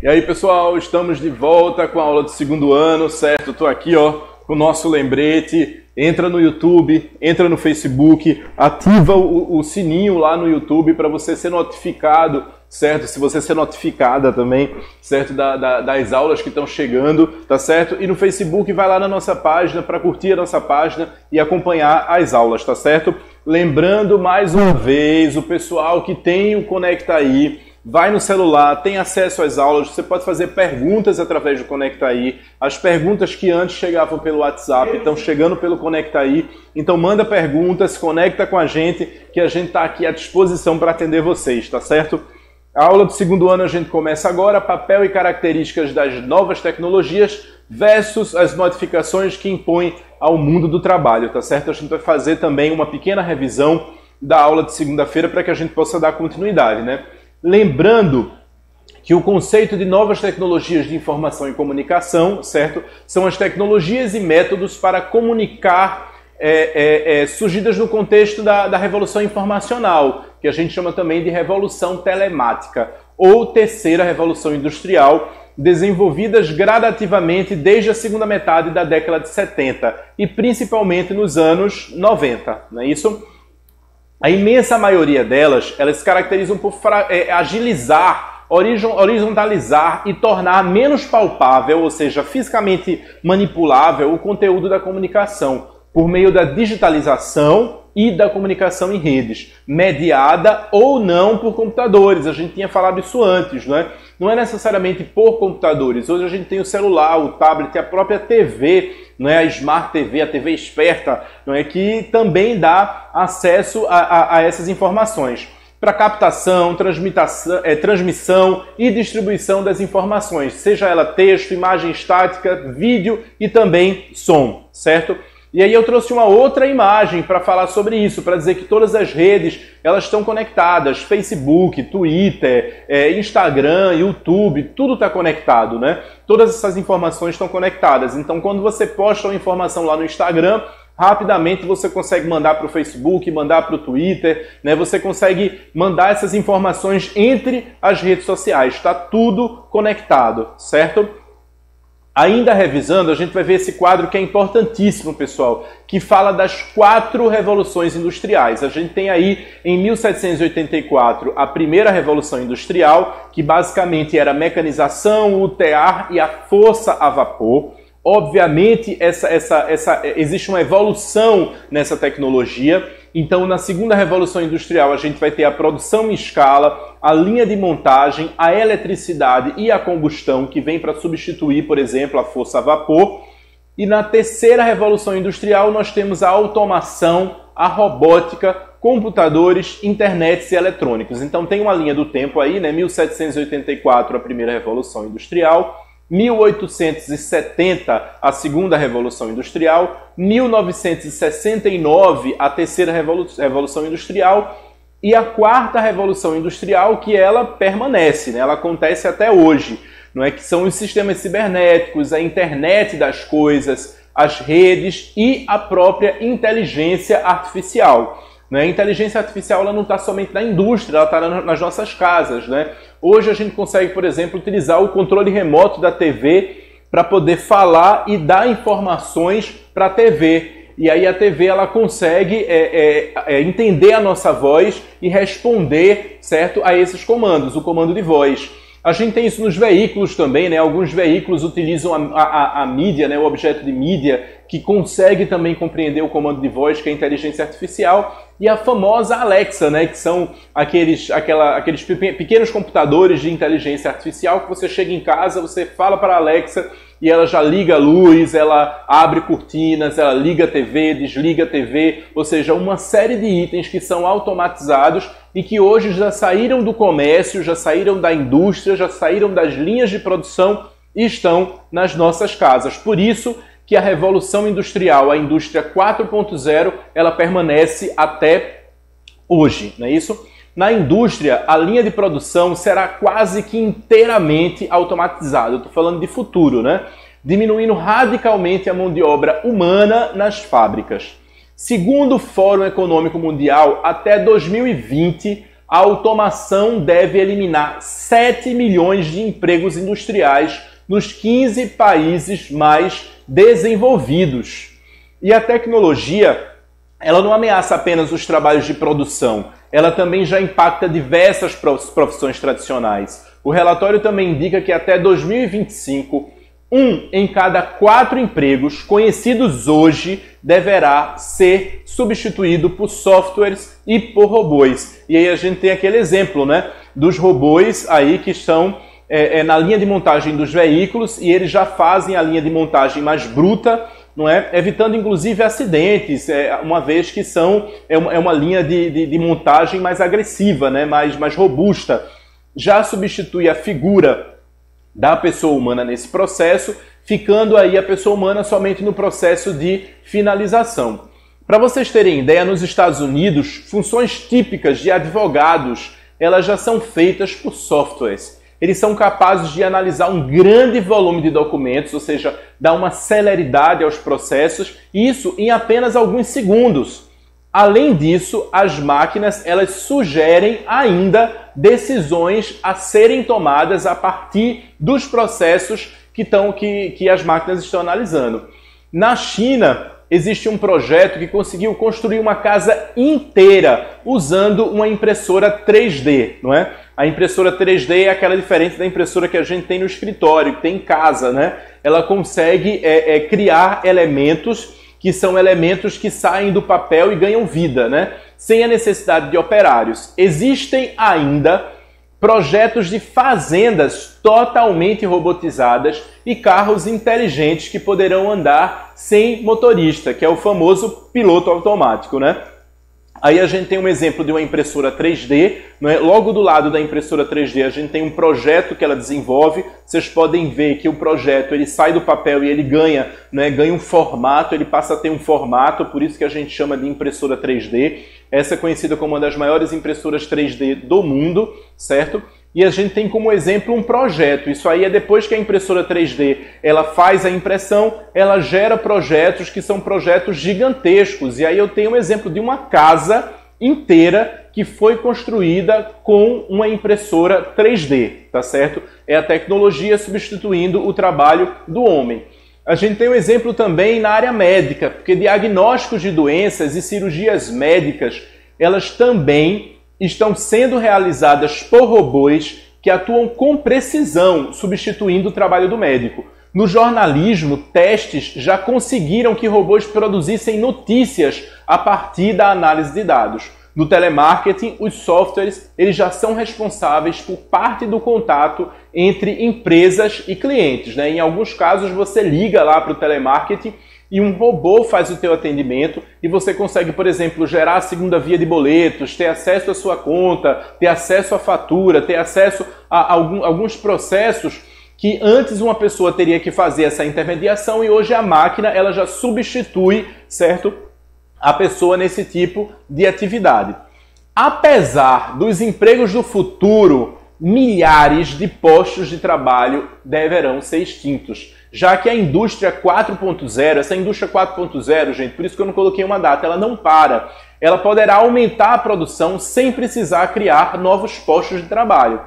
E aí, pessoal, estamos de volta com a aula do segundo ano, certo? Estou aqui, ó, com o nosso lembrete. Entra no YouTube, entra no Facebook, ativa o sininho lá no YouTube para você ser notificado, certo? Se você ser notificada também, certo? Das aulas que estão chegando, tá certo? E no Facebook, vai lá na nossa página para curtir a nossa página e acompanhar as aulas, tá certo? Lembrando mais uma vez, o pessoal que tem o Conecta Aí, vai no celular, tem acesso às aulas, você pode fazer perguntas através do Conecta Aí. As perguntas que antes chegavam pelo WhatsApp estão chegando pelo Conecta Aí. Então manda perguntas, se conecta com a gente, que a gente está aqui à disposição para atender vocês, tá certo? A aula do segundo ano a gente começa agora, papel e características das novas tecnologias versus as modificações que impõem ao mundo do trabalho, tá certo? A gente vai fazer também uma pequena revisão da aula de segunda-feira para que a gente possa dar continuidade, né? Lembrando que o conceito de novas tecnologias de informação e comunicação, certo? São as tecnologias e métodos para comunicar surgidas no contexto da revolução informacional, que a gente chama também de revolução telemática, ou terceira revolução industrial, desenvolvidas gradativamente desde a segunda metade da década de 70 e principalmente nos anos 90, não é isso? A imensa maioria delas, elas se caracterizam por agilizar, horizontalizar e tornar menos palpável, ou seja, fisicamente manipulável, o conteúdo da comunicação, por meio da digitalização e da comunicação em redes, mediada ou não por computadores. A gente tinha falado isso antes, não é? Não é necessariamente por computadores. Hoje a gente tem o celular, o tablet, a própria TV, não é? A Smart TV, a TV esperta, não é? Que também dá acesso a essas informações para captação, transmissão e distribuição das informações, seja ela texto, imagem estática, vídeo e também som, certo? E aí eu trouxe uma outra imagem para falar sobre isso, para dizer que todas as redes elas estão conectadas, Facebook, Twitter, Instagram, YouTube, tudo está conectado, né? Todas essas informações estão conectadas. Então, quando você posta uma informação lá no Instagram, rapidamente você consegue mandar para o Facebook, mandar para o Twitter, né? Você consegue mandar essas informações entre as redes sociais. Está tudo conectado, certo? Ainda revisando, a gente vai ver esse quadro que é importantíssimo, pessoal, que fala das 4 revoluções industriais. A gente tem aí, em 1784, a primeira revolução industrial, que basicamente era a mecanização, o tear e a força a vapor. Obviamente, existe uma evolução nessa tecnologia. Então, na segunda revolução industrial, a gente vai ter a produção em escala, a linha de montagem, a eletricidade e a combustão, que vem para substituir, por exemplo, a força a vapor. E na terceira revolução industrial, nós temos a automação, a robótica, computadores, internets e eletrônicos. Então, tem uma linha do tempo aí, né? 1784, a primeira revolução industrial. 1870, a segunda revolução industrial, 1969, a terceira revolução industrial e a quarta revolução industrial, que ela permanece, né? Ela acontece até hoje, não é? Que são os sistemas cibernéticos, a internet das coisas, as redes e a própria inteligência artificial. A inteligência artificial ela não está somente na indústria, ela está nas nossas casas, né? Hoje a gente consegue, por exemplo, utilizar o controle remoto da TV para poder falar e dar informações para a TV. E aí a TV ela consegue entender a nossa voz e responder, certo, a esses comandos, o comando de voz. A gente tem isso nos veículos também, né? Alguns veículos utilizam a mídia, né? O objeto de mídia, que consegue também compreender o comando de voz, que é a inteligência artificial, e a famosa Alexa, né? Que são aqueles pequenos computadores de inteligência artificial que você chega em casa, você fala para a Alexa e ela já liga a luz, ela abre cortinas, ela liga a TV, desliga a TV, ou seja, uma série de itens que são automatizados e que hoje já saíram do comércio, já saíram da indústria, já saíram das linhas de produção e estão nas nossas casas. Por isso que a Revolução Industrial, a Indústria 4.0, ela permanece até hoje, não é isso? Na indústria, a linha de produção será quase que inteiramente automatizada. Eu estou falando de futuro, né? Diminuindo radicalmente a mão de obra humana nas fábricas. Segundo o Fórum Econômico Mundial, até 2020, a automação deve eliminar 7 milhões de empregos industriais nos 15 países mais desenvolvidos. E a tecnologia, ela não ameaça apenas os trabalhos de produção, ela também já impacta diversas profissões tradicionais. O relatório também indica que até 2025, 1 em cada 4 empregos conhecidos hoje deverá ser substituído por softwares e por robôs. E aí a gente tem aquele exemplo, né, dos robôs aí que estão na linha de montagem dos veículos e eles já fazem a linha de montagem mais bruta, não é? Evitando inclusive acidentes, uma vez que é uma linha de montagem mais agressiva, né, mais robusta. Já substitui a figura da pessoa humana nesse processo, ficando aí a pessoa humana somente no processo de finalização. Para vocês terem ideia, nos Estados Unidos, funções típicas de advogados, elas já são feitas por softwares. Eles são capazes de analisar um grande volume de documentos, ou seja, dar uma celeridade aos processos, isso em apenas alguns segundos. Além disso, as máquinas elas sugerem ainda decisões a serem tomadas a partir dos processos que as máquinas estão analisando. Na China, existe um projeto que conseguiu construir uma casa inteira usando uma impressora 3D, não é? A impressora 3D é aquela diferente da impressora que a gente tem no escritório, que tem em casa, né? Ela consegue criar elementos que são elementos que saem do papel e ganham vida, né? Sem a necessidade de operários. Existem ainda projetos de fazendas totalmente robotizadas e carros inteligentes que poderão andar sem motorista, que é o famoso piloto automático, né? Aí a gente tem um exemplo de uma impressora 3D, né? Logo do lado da impressora 3D a gente tem um projeto que ela desenvolve. Vocês podem ver que o projeto ele sai do papel e ele ganha, né? Ganha um formato, ele passa a ter um formato, por isso que a gente chama de impressora 3D. Essa é conhecida como uma das maiores impressoras 3D do mundo, certo? E a gente tem como exemplo um projeto. Isso aí é depois que a impressora 3D ela faz a impressão, ela gera projetos que são projetos gigantescos. E aí eu tenho um exemplo de uma casa inteira que foi construída com uma impressora 3D, tá certo? É a tecnologia substituindo o trabalho do homem. A gente tem um exemplo também na área médica, porque diagnósticos de doenças e cirurgias médicas, elas também estão sendo realizadas por robôs que atuam com precisão, substituindo o trabalho do médico. No jornalismo, testes já conseguiram que robôs produzissem notícias a partir da análise de dados. No telemarketing, os softwares eles já são responsáveis por parte do contato entre empresas e clientes, né? Em alguns casos, você liga lá para o telemarketing e um robô faz o teu atendimento e você consegue, por exemplo, gerar a segunda via de boletos, ter acesso à sua conta, ter acesso à fatura, ter acesso a alguns processos que antes uma pessoa teria que fazer essa intermediação e hoje a máquina ela já substitui, certo, a pessoa nesse tipo de atividade. Apesar dos empregos do futuro, milhares de postos de trabalho deverão ser extintos, já que a indústria 4.0, essa indústria 4.0, gente, por isso que eu não coloquei uma data, ela não para. Ela poderá aumentar a produção sem precisar criar novos postos de trabalho.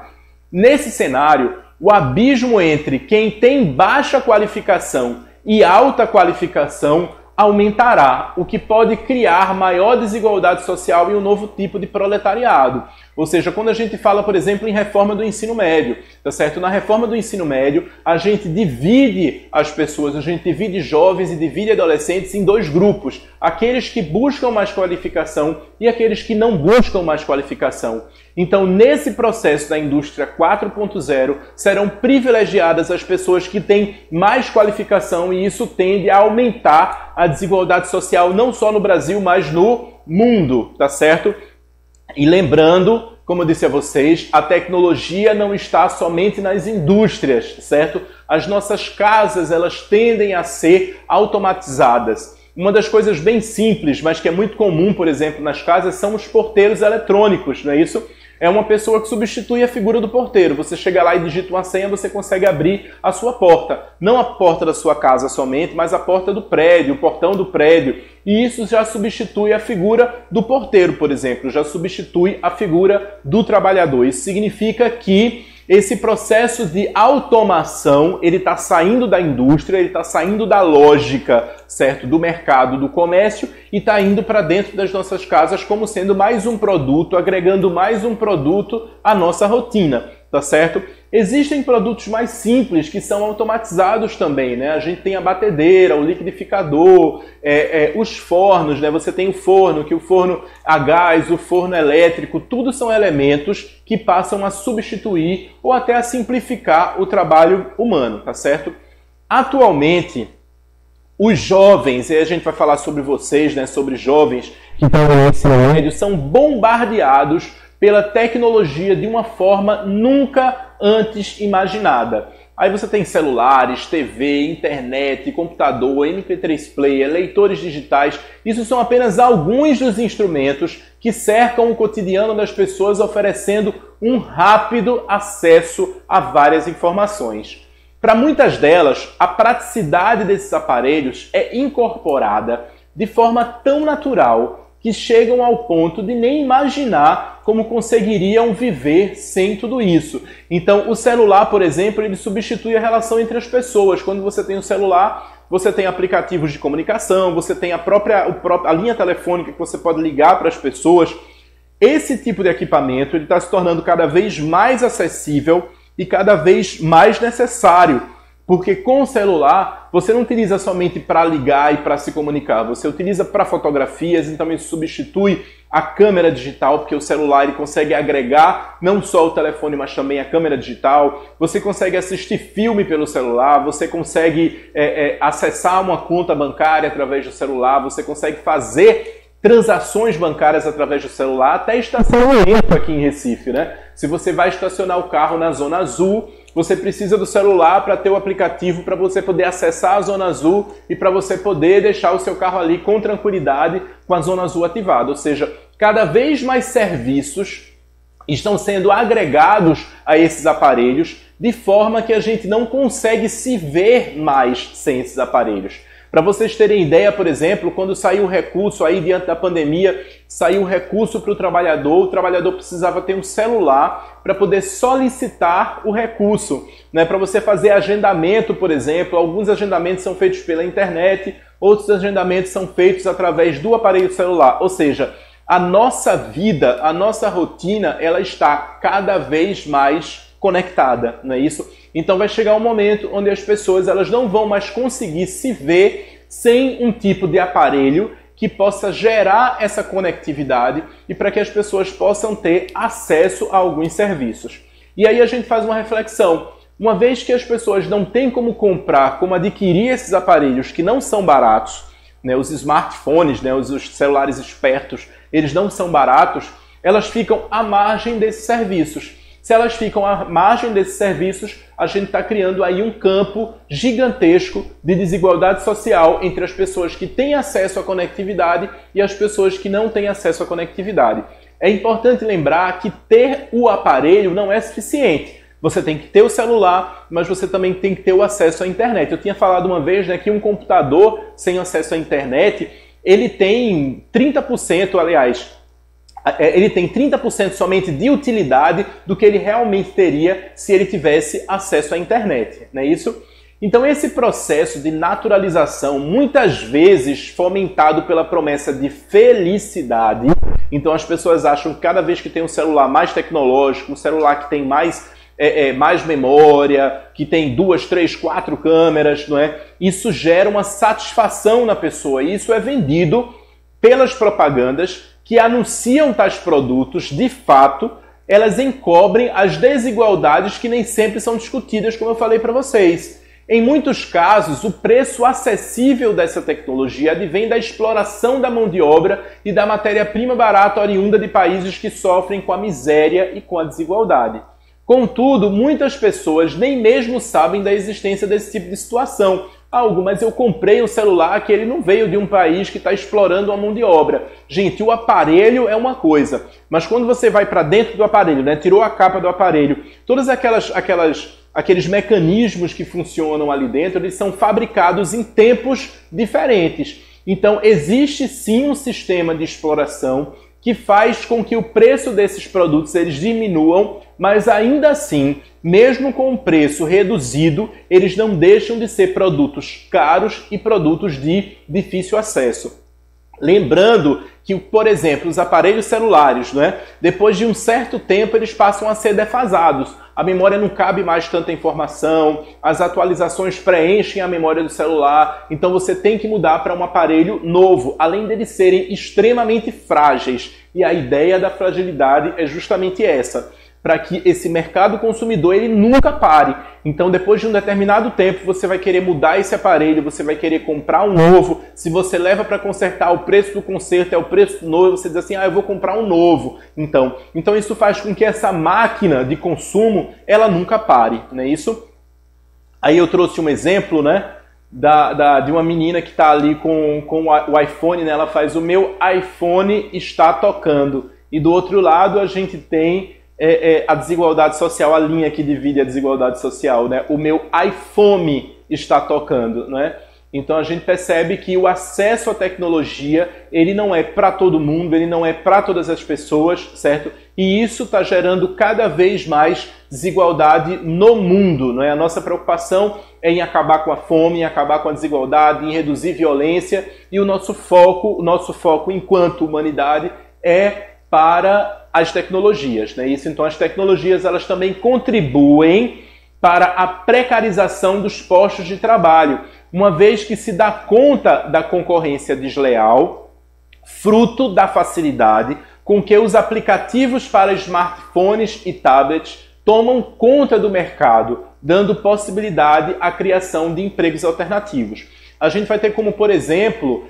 Nesse cenário, o abismo entre quem tem baixa qualificação e alta qualificação aumentará, o que pode criar maior desigualdade social e um novo tipo de proletariado. Ou seja, quando a gente fala, por exemplo, em reforma do ensino médio, tá certo? Na reforma do ensino médio, a gente divide as pessoas, a gente divide jovens e divide adolescentes em dois grupos. Aqueles que buscam mais qualificação e aqueles que não buscam mais qualificação. Então, nesse processo da indústria 4.0, serão privilegiadas as pessoas que têm mais qualificação e isso tende a aumentar a desigualdade social não só no Brasil, mas no mundo, tá certo? E lembrando, como eu disse a vocês, a tecnologia não está somente nas indústrias, certo? As nossas casas, elas tendem a ser automatizadas. Uma das coisas bem simples, mas que é muito comum, por exemplo, nas casas, são os porteiros eletrônicos, não é isso? é uma pessoa que substitui a figura do porteiro. Você chega lá e digita uma senha, você consegue abrir a sua porta. Não a porta da sua casa somente, mas a porta do prédio, o portão do prédio. E isso já substitui a figura do porteiro, por exemplo, já substitui a figura do trabalhador. Isso significa que esse processo de automação, ele está saindo da indústria, ele está saindo da lógica, certo, do mercado, do comércio, e está indo para dentro das nossas casas como sendo mais um produto, agregando mais um produto à nossa rotina, tá certo? Existem produtos mais simples que são automatizados também, né? A gente tem a batedeira, o liquidificador, os fornos, né? Você tem o forno, que o forno a gás, o forno elétrico, tudo são elementos que passam a substituir ou até a simplificar o trabalho humano, tá certo? Atualmente, os jovens, e a gente vai falar sobre vocês, né? Sobre jovens que estão no ensino médio, são bombardeados pela tecnologia de uma forma nunca antes imaginada. Aí você tem celulares, TV, internet, computador, MP3 player, leitores digitais. Isso são apenas alguns dos instrumentos que cercam o cotidiano das pessoas, oferecendo um rápido acesso a várias informações. Para muitas delas, a praticidade desses aparelhos é incorporada de forma tão natural que chegam ao ponto de nem imaginar como conseguiriam viver sem tudo isso. Então, o celular, por exemplo, ele substitui a relação entre as pessoas. Quando você tem um celular, você tem aplicativos de comunicação, você tem a linha telefônica que você pode ligar para as pessoas. Esse tipo de equipamento ele está se tornando cada vez mais acessível e cada vez mais necessário. Porque com o celular, você não utiliza somente para ligar e para se comunicar, você utiliza para fotografias, então isso substitui a câmera digital, porque o celular ele consegue agregar não só o telefone, mas também a câmera digital. Você consegue assistir filme pelo celular, você consegue acessar uma conta bancária através do celular, você consegue fazer transações bancárias através do celular, até estacionamento aqui em Recife, né? Se você vai estacionar o carro na Zona Azul, você precisa do celular para ter o aplicativo para você poder acessar a Zona Azul e para você poder deixar o seu carro ali com tranquilidade com a Zona Azul ativada. Ou seja, cada vez mais serviços estão sendo agregados a esses aparelhos de forma que a gente não consegue se ver mais sem esses aparelhos. Para vocês terem ideia, por exemplo, quando saiu o recurso aí diante da pandemia, saiu o recurso para o trabalhador precisava ter um celular para poder solicitar o recurso, né? Para você fazer agendamento, por exemplo, alguns agendamentos são feitos pela internet, outros agendamentos são feitos através do aparelho celular, ou seja, a nossa vida, a nossa rotina, ela está cada vez mais conectada, não é isso? Então vai chegar um momento onde as pessoas elas não vão mais conseguir se ver sem um tipo de aparelho que possa gerar essa conectividade e para que as pessoas possam ter acesso a alguns serviços. E aí a gente faz uma reflexão. Uma vez que as pessoas não têm como comprar, como adquirir esses aparelhos que não são baratos, né, os smartphones, né, os celulares espertos, eles não são baratos, elas ficam à margem desses serviços. Se elas ficam à margem desses serviços, a gente está criando aí um campo gigantesco de desigualdade social entre as pessoas que têm acesso à conectividade e as pessoas que não têm acesso à conectividade. É importante lembrar que ter o aparelho não é suficiente. Você tem que ter o celular, mas você também tem que ter o acesso à internet. Eu tinha falado uma vez, né, que um computador sem acesso à internet, ele tem 30%, aliás, ele tem 30% somente de utilidade do que ele realmente teria se ele tivesse acesso à internet, não é isso? Então esse processo de naturalização, muitas vezes fomentado pela promessa de felicidade, então as pessoas acham que cada vez que tem um celular mais tecnológico, um celular que tem mais memória, que tem 2, 3, 4 câmeras, não é? Isso gera uma satisfação na pessoa e isso é vendido pelas propagandas que anunciam tais produtos. De fato, elas encobrem as desigualdades que nem sempre são discutidas, como eu falei para vocês. Em muitos casos, o preço acessível dessa tecnologia advém da exploração da mão de obra e da matéria-prima barata oriunda de países que sofrem com a miséria e com a desigualdade. Contudo, muitas pessoas nem mesmo sabem da existência desse tipo de situação. Mas eu comprei um celular que ele não veio de um país que está explorando a mão de obra. Gente, o aparelho é uma coisa, mas quando você vai para dentro do aparelho, né, tirou a capa do aparelho, todos aqueles mecanismos que funcionam ali dentro, eles são fabricados em tempos diferentes. Então, existe sim um sistema de exploração que faz com que o preço desses produtos eles diminuam, mas ainda assim, mesmo com um preço reduzido, eles não deixam de ser produtos caros e produtos de difícil acesso. Lembrando que, por exemplo, os aparelhos celulares, né, depois de um certo tempo, eles passam a ser defasados. A memória não cabe mais tanta informação, as atualizações preenchem a memória do celular, então você tem que mudar para um aparelho novo, além deles serem extremamente frágeis. E a ideia da fragilidade é justamente essa, para que esse mercado consumidor ele nunca pare. Então, depois de um determinado tempo, você vai querer mudar esse aparelho, você vai querer comprar um novo. Se você leva para consertar, o preço do conserto é o preço novo, você diz assim, eu vou comprar um novo. Então isso faz com que essa máquina de consumo, ela nunca pare, não é isso? Aí eu trouxe um exemplo, né, de uma menina que está ali com o iPhone, né, ela faz o meu iPhone está tocando. E do outro lado a gente tem a desigualdade social, a linha que divide a desigualdade social, né? O meu iPhone está tocando, né? Então a gente percebe que o acesso à tecnologia, ele não é para todo mundo, ele não é para todas as pessoas, certo? E isso está gerando cada vez mais desigualdade no mundo, não é? A nossa preocupação é em acabar com a fome, em acabar com a desigualdade, em reduzir violência, e o nosso foco enquanto humanidade é para as tecnologias, né? Isso, então as tecnologias elas também contribuem para a precarização dos postos de trabalho, uma vez que se dá conta da concorrência desleal, fruto da facilidade com que os aplicativos para smartphones e tablets tomam conta do mercado, dando possibilidade à criação de empregos alternativos. A gente vai ter como, por exemplo,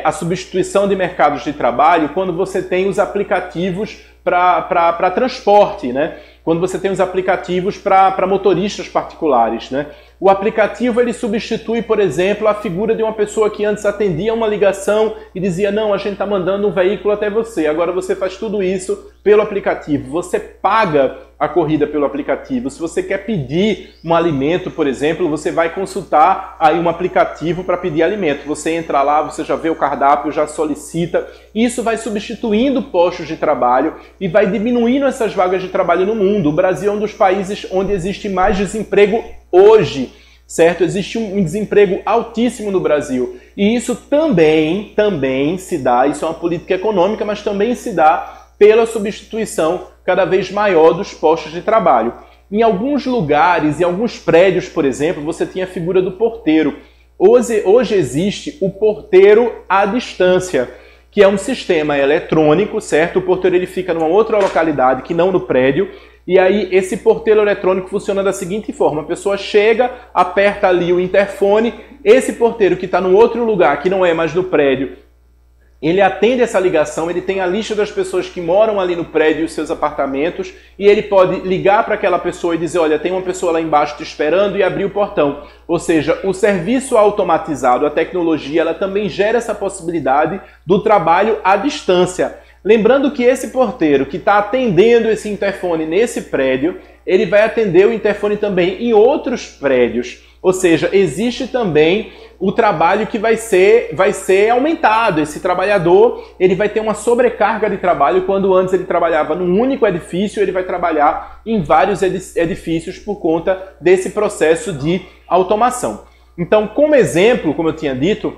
a substituição de mercados de trabalho quando você tem os aplicativos para transporte, né? Quando você tem os aplicativos para motoristas particulares, né? O aplicativo ele substitui, por exemplo, a figura de uma pessoa que antes atendia uma ligação e dizia, não, a gente está mandando um veículo até você. Agora você faz tudo isso pelo aplicativo. Você paga a corrida pelo aplicativo. Se você quer pedir um alimento, por exemplo, você vai consultar aí um aplicativo para pedir alimento. Você entra lá, você já vê o cardápio, já solicita. Isso vai substituindo postos de trabalho e vai diminuindo essas vagas de trabalho no mundo. O Brasil é um dos países onde existe mais desemprego hoje, certo? Existe um desemprego altíssimo no Brasil. E isso também se dá, isso é uma política econômica, mas também se dá pela substituição cada vez maior dos postos de trabalho. Em alguns lugares, em alguns prédios, por exemplo, você tem a figura do porteiro. Hoje existe o porteiro à distância, que é um sistema eletrônico, certo? O porteiro ele fica numa outra localidade que não no prédio, e aí esse porteiro eletrônico funciona da seguinte forma, a pessoa chega, aperta ali o interfone, esse porteiro que está num outro lugar, que não é mais no prédio, ele atende essa ligação, ele tem a lista das pessoas que moram ali no prédio e os seus apartamentos, e ele pode ligar para aquela pessoa e dizer, olha, tem uma pessoa lá embaixo te esperando, e abrir o portão. Ou seja, o serviço automatizado, a tecnologia, ela também gera essa possibilidade do trabalho à distância. Lembrando que esse porteiro que está atendendo esse interfone nesse prédio, ele vai atender o interfone também em outros prédios. Ou seja, existe também o trabalho que vai ser aumentado. Esse trabalhador ele vai ter uma sobrecarga de trabalho quando antes ele trabalhava num único edifício, ele vai trabalhar em vários edifícios por conta desse processo de automação. Então, como exemplo, como eu tinha dito,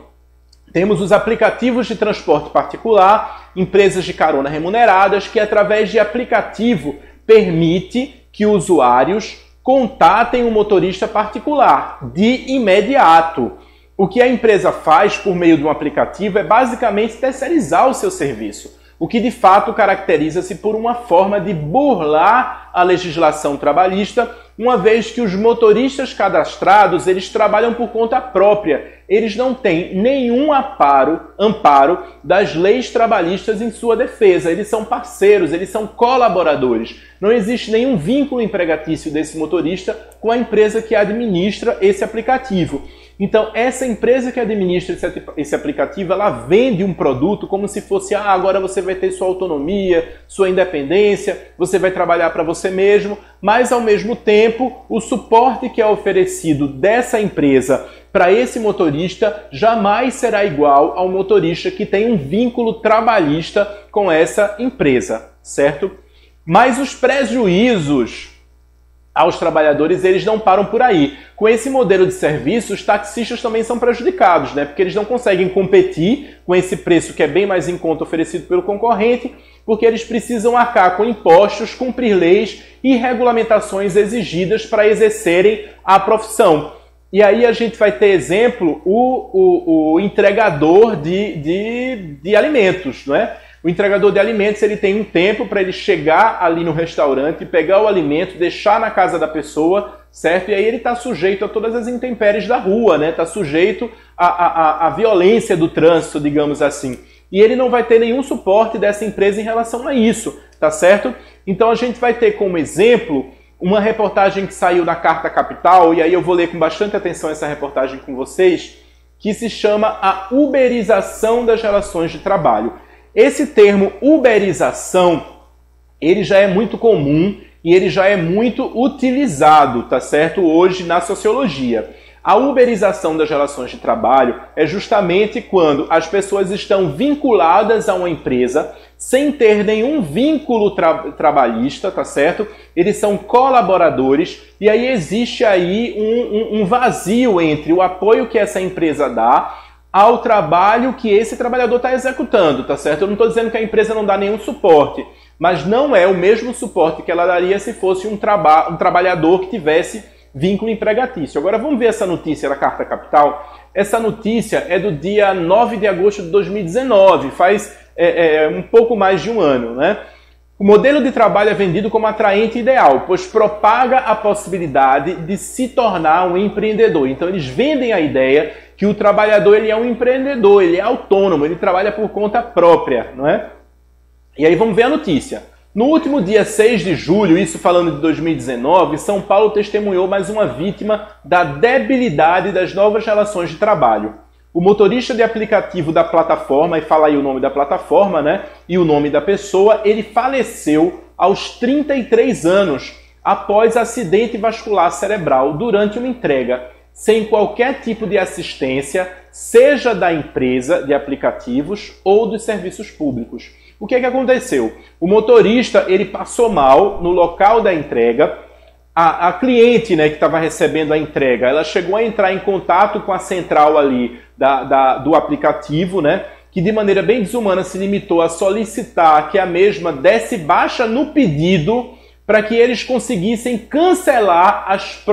temos os aplicativos de transporte particular, empresas de carona remuneradas, que através de aplicativo permite que usuários contatem um motorista particular de imediato. O que a empresa faz por meio de um aplicativo é basicamente terceirizar o seu serviço, o que de fato caracteriza-se por uma forma de burlar a legislação trabalhista uma vez que os motoristas cadastrados, eles trabalham por conta própria. Eles não têm nenhum amparo das leis trabalhistas em sua defesa. Eles são parceiros, eles são colaboradores. Não existe nenhum vínculo empregatício desse motorista com a empresa que administra esse aplicativo. Então, essa empresa que administra esse aplicativo, ela vende um produto como se fosse, agora você vai ter sua autonomia, sua independência, você vai trabalhar para você mesmo, mas ao mesmo tempo, o suporte que é oferecido dessa empresa para esse motorista jamais será igual ao motorista que tem um vínculo trabalhista com essa empresa, certo? Mas os prejuízos aos trabalhadores, eles não param por aí. Com esse modelo de serviço, os taxistas também são prejudicados, né? Porque eles não conseguem competir com esse preço que é bem mais em conta oferecido pelo concorrente, porque eles precisam arcar com impostos, cumprir leis e regulamentações exigidas para exercerem a profissão. E aí a gente vai ter exemplo o entregador de alimentos, não é? O entregador de alimentos, ele tem um tempo para ele chegar ali no restaurante, pegar o alimento, deixar na casa da pessoa, certo? E aí ele está sujeito a todas as intempéries da rua, né? Está sujeito à violência do trânsito, digamos assim. E ele não vai ter nenhum suporte dessa empresa em relação a isso, tá certo? Então a gente vai ter como exemplo uma reportagem que saiu na Carta Capital, e aí eu vou ler com bastante atenção essa reportagem com vocês, que se chama a uberização das relações de trabalho. Esse termo uberização, ele já é muito comum e ele já é muito utilizado, tá certo? Hoje na sociologia. A uberização das relações de trabalho é justamente quando as pessoas estão vinculadas a uma empresa sem ter nenhum vínculo trabalhista, tá certo? Eles são colaboradores e aí existe aí um vazio entre o apoio que essa empresa dá ao trabalho que esse trabalhador está executando, tá certo? Eu não estou dizendo que a empresa não dá nenhum suporte, mas não é o mesmo suporte que ela daria se fosse um trabalhador que tivesse vínculo empregatício. Agora vamos ver essa notícia da Carta Capital. Essa notícia é do dia 9 de agosto de 2019, faz um pouco mais de um ano, né? O modelo de trabalho é vendido como atraente e ideal, pois propaga a possibilidade de se tornar um empreendedor. Então eles vendem a ideia que o trabalhador ele é um empreendedor, ele é autônomo, ele trabalha por conta própria, não é? E aí vamos ver a notícia. No último dia 6 de julho, isso falando de 2019, São Paulo testemunhou mais uma vítima da debilidade das novas relações de trabalho. O motorista de aplicativo da plataforma, e fala aí o nome da plataforma, né? E o nome da pessoa, ele faleceu aos 33 anos após acidente vascular cerebral durante uma entrega, sem qualquer tipo de assistência, seja da empresa de aplicativos ou dos serviços públicos. O que aconteceu? O motorista ele passou mal no local da entrega. A cliente, né, que estava recebendo a entrega, ela chegou a entrar em contato com a central ali do aplicativo, né, que de maneira bem desumana se limitou a solicitar que a mesma desse baixa no pedido para que eles conseguissem cancelar as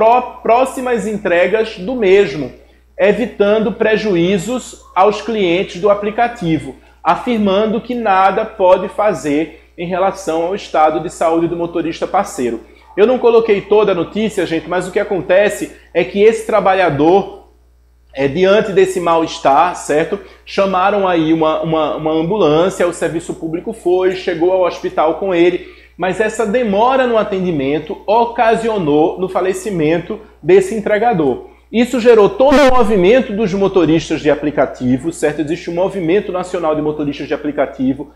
próximas entregas do mesmo, evitando prejuízos aos clientes do aplicativo, afirmando que nada pode fazer em relação ao estado de saúde do motorista parceiro. Eu não coloquei toda a notícia, gente, mas o que acontece é que esse trabalhador, diante desse mal-estar, certo? Chamaram aí uma ambulância, o serviço público foi, chegou ao hospital com ele, mas essa demora no atendimento ocasionou no falecimento desse entregador. Isso gerou todo o movimento dos motoristas de aplicativo, certo? Existe um movimento nacional de motoristas de aplicativo,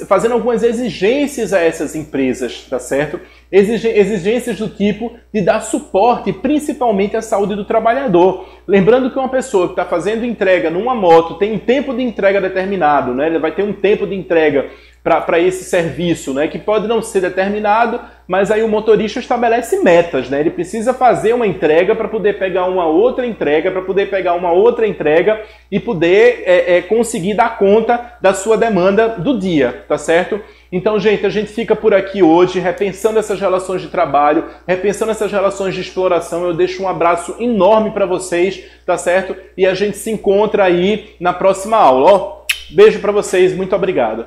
fazendo algumas exigências a essas empresas, tá certo? Exigências do tipo de dar suporte, principalmente à saúde do trabalhador. Lembrando que uma pessoa que está fazendo entrega numa moto tem um tempo de entrega determinado, né? Ele vai ter um tempo de entrega para esse serviço, né? Que pode não ser determinado, mas aí o motorista estabelece metas, né? Ele precisa fazer uma entrega para poder pegar uma outra entrega, para poder pegar uma outra entrega e poder conseguir dar conta da sua demanda do dia, tá certo? Então, gente, a gente fica por aqui hoje, repensando essas relações de trabalho, repensando essas relações de exploração. Eu deixo um abraço enorme para vocês, tá certo? E a gente se encontra aí na próxima aula. Ó, beijo para vocês, muito obrigado.